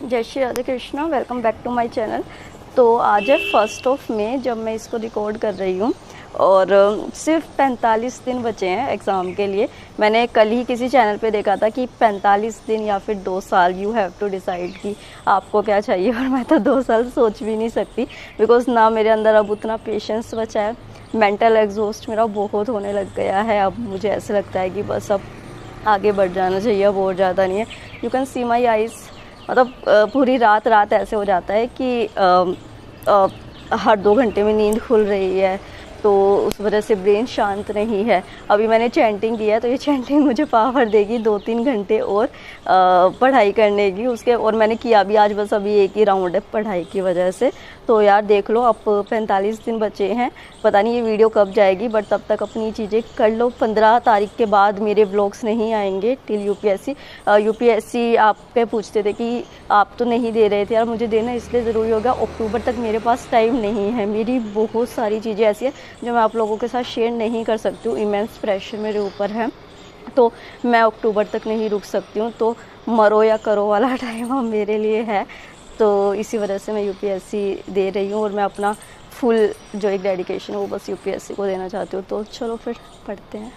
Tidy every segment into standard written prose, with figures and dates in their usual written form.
जय Shri Radhe Krishna, welcome back to my channel. तो आज है 1 मई जब मैं इसको रिकॉर्ड कर रही हूँ और सिर्फ 45 दिन बचे हैं एग्ज़ाम के लिए। मैंने कल ही किसी चैनल पे देखा था कि 45 दिन या फिर 2 साल यू हैव टू डिसाइड कि आपको क्या चाहिए। और मैं तो 2 साल सोच भी नहीं सकती, बिकॉज़ ना मेरे अंदर अब उतना पेशेंस बचा है। मेंटल एग्जॉस्ट मेरा बहुत होने लग गया है। अब मुझे ऐसा लगता है कि बस अब आगे बढ़ जाना चाहिए, अब और ज़्यादा नहीं है। You can see my eyes, मतलब पूरी रात ऐसे हो जाता है कि हर 2 घंटे में नींद खुल रही है, तो उस वजह से ब्रेन शांत नहीं है। अभी मैंने चैंटिंग किया है, तो ये चैंटिंग मुझे पावर देगी 2-3 घंटे और पढ़ाई करने की उसके। और मैंने किया भी आज, बस अभी एक ही राउंड है पढ़ाई की वजह से। तो यार देख लो, अब 45 दिन बचे हैं। पता नहीं ये वीडियो कब जाएगी, बट तब तक अपनी चीज़ें कर लो। 15 तारीख के बाद मेरे व्लॉग्स नहीं आएंगे टिल यूपीएससी आप पे पूछते थे कि आप तो नहीं दे रहे थे। यार मुझे देना इसलिए ज़रूरी होगा, अक्टूबर तक मेरे पास टाइम नहीं है। मेरी बहुत सारी चीज़ें ऐसी हैं जो मैं आप लोगों के साथ शेयर नहीं कर सकती हूँ। इमेंस प्रेशर मेरे ऊपर है, तो मैं अक्टूबर तक नहीं रुक सकती हूँ। तो मरो या करो वाला टाइम अब मेरे लिए है। तो इसी वजह से मैं यूपीएससी दे रही हूँ और मैं अपना फुल जो एक डेडिकेशन है वो बस यूपीएससी को देना चाहती हूँ। तो चलो फिर पढ़ते हैं।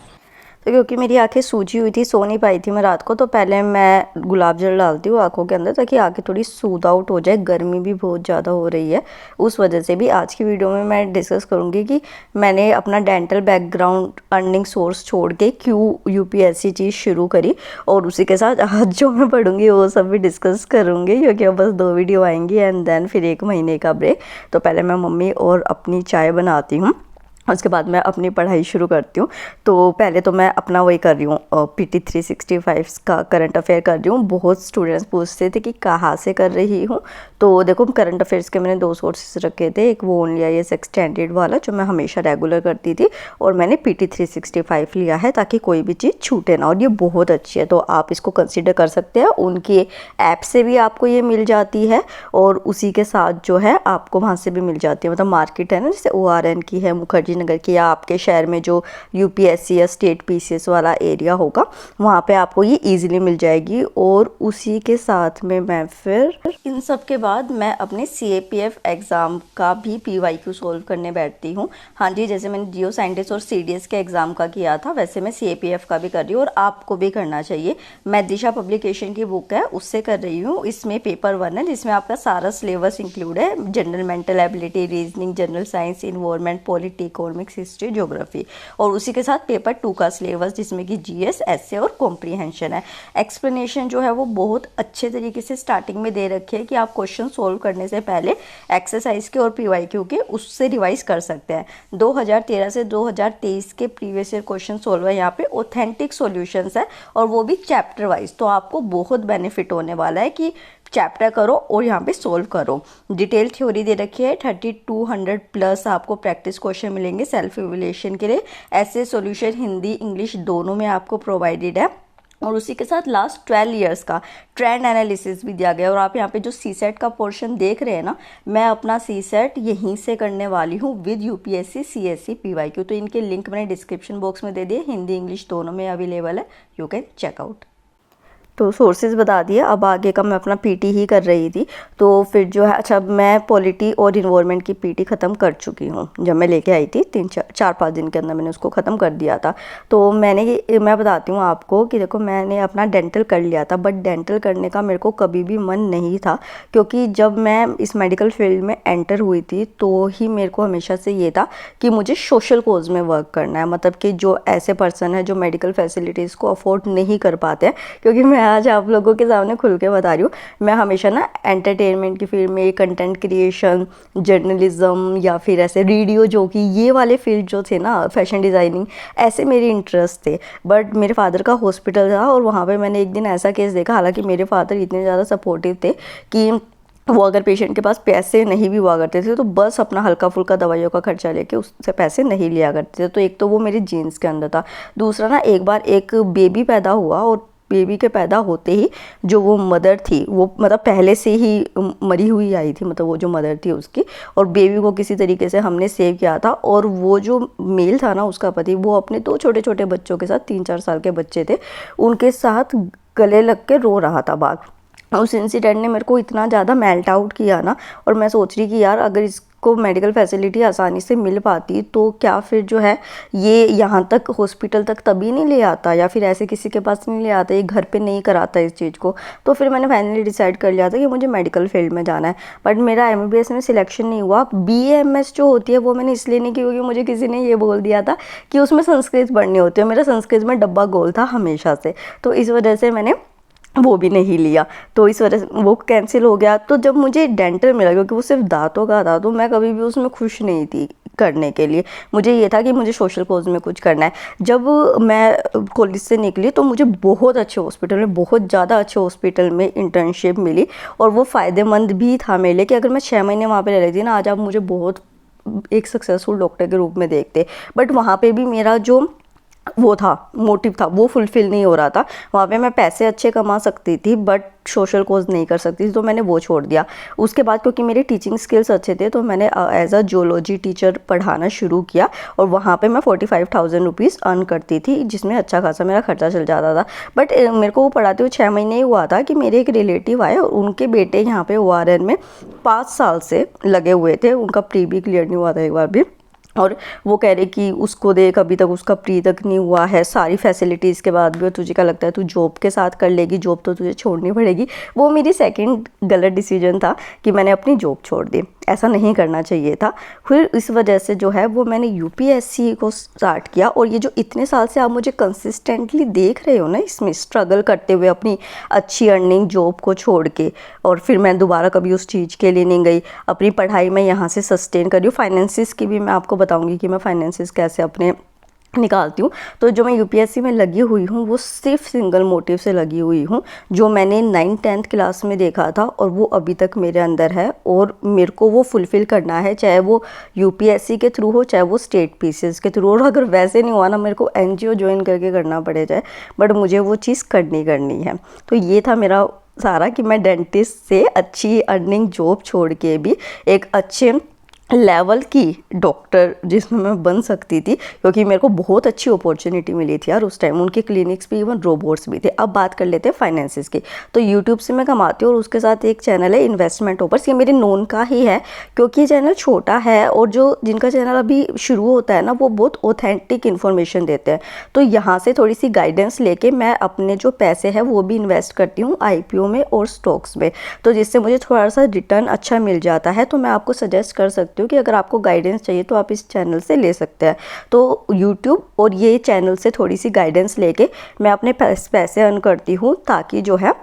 तो क्योंकि मेरी आंखें सूजी हुई थी, सो नहीं पाई थी मैं रात को, तो पहले मैं गुलाब जल डालती हूँ आंखों के अंदर ताकि आंखें थोड़ी सूद आउट हो जाए। गर्मी भी बहुत ज़्यादा हो रही है, उस वजह से भी आज की वीडियो में मैं डिस्कस करूँगी कि मैंने अपना डेंटल बैकग्राउंड अर्निंग सोर्स छोड़ के क्यों यूपीएससी चीज़ शुरू करी, और उसी के साथ आज जो मैं पढ़ूँगी वो सब भी डिस्कस करूँगी, क्योंकि अब बस 2 वीडियो आएंगी एंड देन फिर 1 महीने का ब्रेक। तो पहले मैं मम्मी और अपनी चाय बनाती हूँ, उसके बाद मैं अपनी पढ़ाई शुरू करती हूँ। तो पहले तो मैं अपना वही कर रही हूँ, पीटी 365 का करंट अफेयर कर रही हूँ। बहुत स्टूडेंट्स पूछते थे कि कहाँ से कर रही हूँ, तो देखो करंट अफेयर्स के मैंने 2 सोर्सेस रखे थे। एक वो ओनली IAS एक्सटेंडेड वाला जो मैं हमेशा रेगुलर करती थी, और मैंने पीटी 365 लिया है ताकि कोई भी चीज़ छूटे ना, और ये बहुत अच्छी है, तो आप इसको कंसिडर कर सकते हैं। उनकी ऐप से भी आपको ये मिल जाती है और उसी के साथ जो है आपको वहाँ से भी मिल जाती है। मतलब मार्केट है ना, जैसे ORN की है, मुखर्जी नगर की, या आपके शहर में जो यूपीएससी या स्टेट पीसीएस वाला एरिया होगा वहाँ पे आपको ये इजीली मिल जाएगी। और उसी के साथ में मैं फिर इन सब के बाद मैं अपने CAPF एग्ज़ाम का भी PYQ सोल्व करने बैठती हूँ। हाँ जी, जैसे मैंने जियो साइंटिस्ट और CDS के एग्ज़ाम का किया था, वैसे मैं CAPF का भी कर रही हूँ, और आपको भी करना चाहिए। मैं दिशा पब्लिकेशन की बुक है उससे कर रही हूँ। इसमें पेपर 1 है जिसमें आपका सारा सिलेबस इंक्लूड है, general mental ability, reasoning, general science, environment, polity, economics, history, geography, और उसी के साथ पेपर 2 का सिलेबस जिसमें कि GS, essay और कॉम्प्रीहेंशन है। एक्सप्लेनेशन जो है वो बहुत अच्छे तरीके से स्टार्टिंग में दे रखे है कि आप क्वेश्चन सोल्व करने से पहले एक्सरसाइज के और PYQ के उससे रिवाइज कर सकते हैं। 2013 से 2023 के प्रीवियस ईयर क्वेश्चन सोल्व है यहाँ पे, ऑथेंटिक सॉल्यूशंस है, और वो भी चैप्टर वाइज। तो आपको बहुत बेनिफिट होने वाला है कि चैप्टर करो और यहाँ पे सोल्व करो। डिटेल थ्योरी दे रखी है, 3200 प्लस आपको प्रैक्टिस क्वेश्चन मिलेंगे सेल्फ इवैल्यूएशन के लिए। ऐसे सॉल्यूशन हिंदी इंग्लिश दोनों में आपको प्रोवाइडेड है, और उसी के साथ लास्ट 12 इयर्स का ट्रेंड एनालिसिस भी दिया गया। और आप यहाँ पे जो CSET का पोर्शन देख रहे हैं ना, मैं अपना CSET यहीं से करने वाली हूँ विद UPSC CSE PYQ। तो इनके लिंक मैंने डिस्क्रिप्शन बॉक्स में दे दिए, हिंदी इंग्लिश दोनों में अवेलेबल है, यू कैन चेकआउट। तो सोर्सेज बता दिए, अब आगे का मैं अपना पीटी ही कर रही थी। तो फिर जो है, अच्छा मैं पॉलिटी और इन्वायरमेंट की पीटी ख़त्म कर चुकी हूँ। जब मैं लेके आई थी 4-5 दिन के अंदर मैंने उसको ख़त्म कर दिया था। तो मैं बताती हूँ आपको कि देखो मैंने अपना डेंटल कर लिया था, बट डेंटल करने का मेरे को कभी भी मन नहीं था, क्योंकि जब मैं इस मेडिकल फील्ड में एंटर हुई थी तो ही मेरे को हमेशा से ये था कि मुझे सोशल कोज में वर्क करना है। मतलब कि जो ऐसे पर्सन है जो मेडिकल फैसिलिटीज़ को अफोर्ड नहीं कर पाते हैं, क्योंकि मैं आज आप लोगों के सामने खुल के बता रही हूँ, मैं हमेशा ना एंटरटेनमेंट की फील्ड में, कंटेंट क्रिएशन, जर्नलिज्म, या फिर ऐसे रेडियो जॉकी, ये वाले फील्ड जो थे ना, फैशन डिज़ाइनिंग, ऐसे मेरे इंटरेस्ट थे। बट मेरे फादर का हॉस्पिटल था और वहाँ पे मैंने एक दिन ऐसा केस देखा, हालांकि मेरे फादर इतने ज़्यादा सपोर्टिव थे कि वो अगर पेशेंट के पास पैसे नहीं भी हुआ करते थे तो बस अपना हल्का फुल्का दवाइयों का खर्चा लेके उससे पैसे नहीं लिया करते थे। तो एक तो वो मेरे जीन्स के अंदर था, दूसरा ना एक बार एक बेबी पैदा हुआ, और बेबी के पैदा होते ही जो वो मदर थी वो मतलब पहले से ही मरी हुई आई थी, मतलब वो जो मदर थी उसकी, और बेबी को किसी तरीके से हमने सेव किया था। और वो जो मेल था ना उसका पति, वो अपने 2 छोटे छोटे बच्चों के साथ, 3-4 साल के बच्चे थे, उनके साथ गले लग के रो रहा था बाहर। उस इंसिडेंट ने मेरे को इतना ज़्यादा मेल्ट आउट किया ना, और मैं सोच रही कि यार अगर इसको मेडिकल फैसिलिटी आसानी से मिल पाती तो क्या फिर जो है ये यहाँ तक हॉस्पिटल तक तभी नहीं ले आता, या फिर ऐसे किसी के पास नहीं ले आता, ये घर पे नहीं कराता इस चीज़ को। तो फिर मैंने फाइनली डिसाइड कर लिया था कि मुझे मेडिकल फील्ड में जाना है। बट मेरा MBBS में सिलेक्शन नहीं हुआ। BAMS जो होती है वो मैंने इसलिए नहीं की क्योंकि मुझे किसी ने ये बोल दिया था कि उसमें संस्कृत पढ़नी होती है। मेरा संस्कृत में डब्बा गोल था हमेशा से, तो इस वजह से मैंने वो भी नहीं लिया, तो इस वजह से वो कैंसिल हो गया। तो जब मुझे डेंटल मिला, क्योंकि वो सिर्फ दांतों का था, तो मैं कभी भी उसमें खुश नहीं थी करने के लिए। मुझे ये था कि मुझे सोशल कॉज में कुछ करना है। जब मैं कॉलेज से निकली तो मुझे बहुत अच्छे हॉस्पिटल में, बहुत ज़्यादा अच्छे हॉस्पिटल में इंटर्नशिप मिली, और वो फ़ायदेमंद भी था मेरे लिए कि अगर मैं 6 महीने वहाँ पे रह रही थी ना, आज आप मुझे बहुत एक सक्सेसफुल डॉक्टर के रूप में देखते। बट वहाँ पे भी मेरा जो वो था मोटिव था वो फुलफ़िल नहीं हो रहा था। वहाँ पे मैं पैसे अच्छे कमा सकती थी बट सोशल कॉज नहीं कर सकती थी, तो मैंने वो छोड़ दिया। उसके बाद क्योंकि मेरे टीचिंग स्किल्स अच्छे थे तो मैंने एज अ जूलॉजी टीचर पढ़ाना शुरू किया, और वहाँ पे मैं 45,000 रुपीज़ अर्न करती थी, जिसमें अच्छा खासा मेरा खर्चा चल जाता था। बट मेरे को वो पढ़ाते हुए 6 महीने ही हुआ था कि मेरे एक रिलेटिव आए और उनके बेटे यहाँ पे ORN में 5 साल से लगे हुए थे, उनका प्री भी क्लियर नहीं हुआ था एक बार भी, और वो कह रहे कि उसको देख अभी तक उसका प्री तक नहीं हुआ है, सारी फैसिलिटीज़ के बाद भी, और तुझे क्या लगता है तू जॉब के साथ कर लेगी, जॉब तो तुझे छोड़नी पड़ेगी। वो मेरी सेकंड गलत डिसीजन था कि मैंने अपनी जॉब छोड़ दी, ऐसा नहीं करना चाहिए था। फिर इस वजह से जो है वो मैंने UPSC को स्टार्ट किया, और ये जो इतने साल से आप मुझे कंसिस्टेंटली देख रहे हो ना, इसमें स्ट्रगल करते हुए अपनी अच्छी अर्निंग जॉब को छोड़ के, और फिर मैं दोबारा कभी उस चीज़ के लिए नहीं गई। अपनी पढ़ाई मैं यहाँ से सस्टेन कर रही हूँ। फाइनेंसिस की भी मैं आपको बताऊंगी कि मैं फाइनेंसिस कैसे अपने निकालती हूँ। तो जो मैं UPSC में लगी हुई हूँ वो सिर्फ सिंगल मोटिव से लगी हुई हूँ, जो मैंने 9th-10th क्लास में देखा था, और वो अभी तक मेरे अंदर है, और मेरे को वो फुलफ़िल करना है, चाहे वो UPSC के थ्रू हो, चाहे वो स्टेट PCS के थ्रू। और अगर वैसे नहीं हुआ ना, मेरे को NGO ज्वाइन करके करना पड़े जाए, बट मुझे वो चीज़ करनी है। तो ये था मेरा सारा कि मैं डेंटिस्ट से अच्छी अर्निंग जॉब छोड़ के भी एक अच्छे लेवल की डॉक्टर जिसमें मैं बन सकती थी, क्योंकि मेरे को बहुत अच्छी अपॉर्चुनिटी मिली थी यार उस टाइम। उनके क्लिनिक्स भी, इवन रोबोट्स भी थे। अब बात कर लेते हैं फाइनेंसिस की। तो यूट्यूब से मैं कमाती हूँ, और उसके साथ एक चैनल है इन्वेस्टमेंट टॉपर्स, ये मेरे नोन का ही है, क्योंकि ये चैनल छोटा है, और जो जिनका चैनल अभी शुरू होता है ना, वो बहुत ऑथेंटिक इन्फॉर्मेशन देते हैं। तो यहाँ से थोड़ी सी गाइडेंस लेके मैं अपने जो पैसे हैं वो भी इन्वेस्ट करती हूँ IPO में और स्टॉक्स में, तो जिससे मुझे थोड़ा सा रिटर्न अच्छा मिल जाता है। तो मैं आपको सजेस्ट कर सकती हूँ कि अगर आपको गाइडेंस चाहिए तो आप इस चैनल से ले सकते हैं। तो YouTube और ये चैनल से थोड़ी सी गाइडेंस लेके मैं अपने पैसे अर्न करती हूँ, ताकि जो है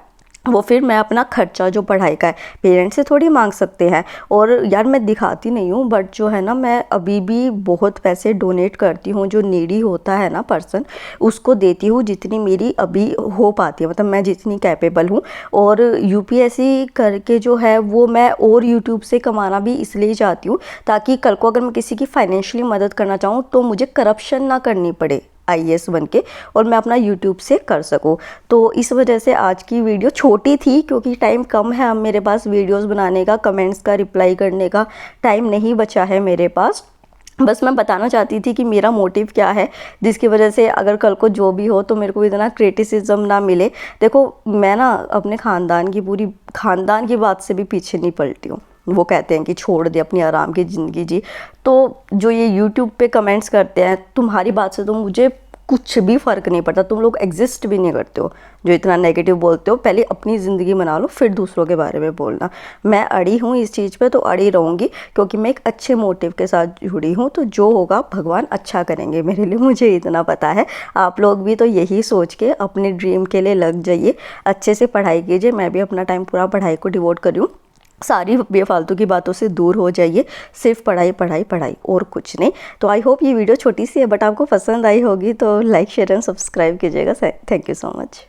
वो फिर मैं अपना खर्चा जो पढ़ाई का है पेरेंट्स से थोड़ी मांग सकते हैं। और यार मैं दिखाती नहीं हूँ, बट जो है ना, मैं अभी भी बहुत पैसे डोनेट करती हूँ। जो नीडी होता है ना पर्सन, उसको देती हूँ जितनी मेरी अभी हो पाती है, मतलब मैं जितनी कैपेबल हूँ। और UPSC करके जो है वो मैं और YouTube से कमाना भी इसलिए चाहती हूँ, ताकि कल को अगर मैं किसी की फाइनेंशियली मदद करना चाहूँ तो मुझे करप्शन ना करनी पड़े IAS बन के, और मैं अपना YouTube से कर सकूँ। तो इस वजह से आज की वीडियो छोटी थी, क्योंकि टाइम कम है अब मेरे पास वीडियोस बनाने का, कमेंट्स का रिप्लाई करने का टाइम नहीं बचा है मेरे पास। बस मैं बताना चाहती थी कि मेरा मोटिव क्या है, जिसकी वजह से अगर कल को जो भी हो तो मेरे को इतना क्रिटिसिज्म ना मिले। देखो मैं ना अपने ख़ानदान की, पूरी ख़ानदान की बात से भी पीछे नहीं पलटी हूँ। वो कहते हैं कि छोड़ दे, अपनी आराम की ज़िंदगी जी। तो जो ये YouTube पे कमेंट्स करते हैं, तुम्हारी बात से तो मुझे कुछ भी फ़र्क नहीं पड़ता, तुम लोग एग्जिस्ट भी नहीं करते हो जो इतना नेगेटिव बोलते हो। पहले अपनी ज़िंदगी बना लो, फिर दूसरों के बारे में बोलना। मैं अड़ी हूँ इस चीज़ पे, तो अड़ी रहूँगी, क्योंकि मैं एक अच्छे मोटिव के साथ जुड़ी हूँ। तो जो होगा भगवान अच्छा करेंगे मेरे लिए, मुझे इतना पता है। आप लोग भी तो यही सोच के अपने ड्रीम के लिए लग जाइए, अच्छे से पढ़ाई कीजिए। मैं भी अपना टाइम पूरा पढ़ाई को डिवोट करी हूँ। सारी बेफालतू की बातों से दूर हो जाइए, सिर्फ पढ़ाई पढ़ाई पढ़ाई और कुछ नहीं। तो आई होप ये वीडियो छोटी सी है बट आपको पसंद आई होगी, तो लाइक शेयर एंड सब्सक्राइब कीजिएगा। Thank you so much.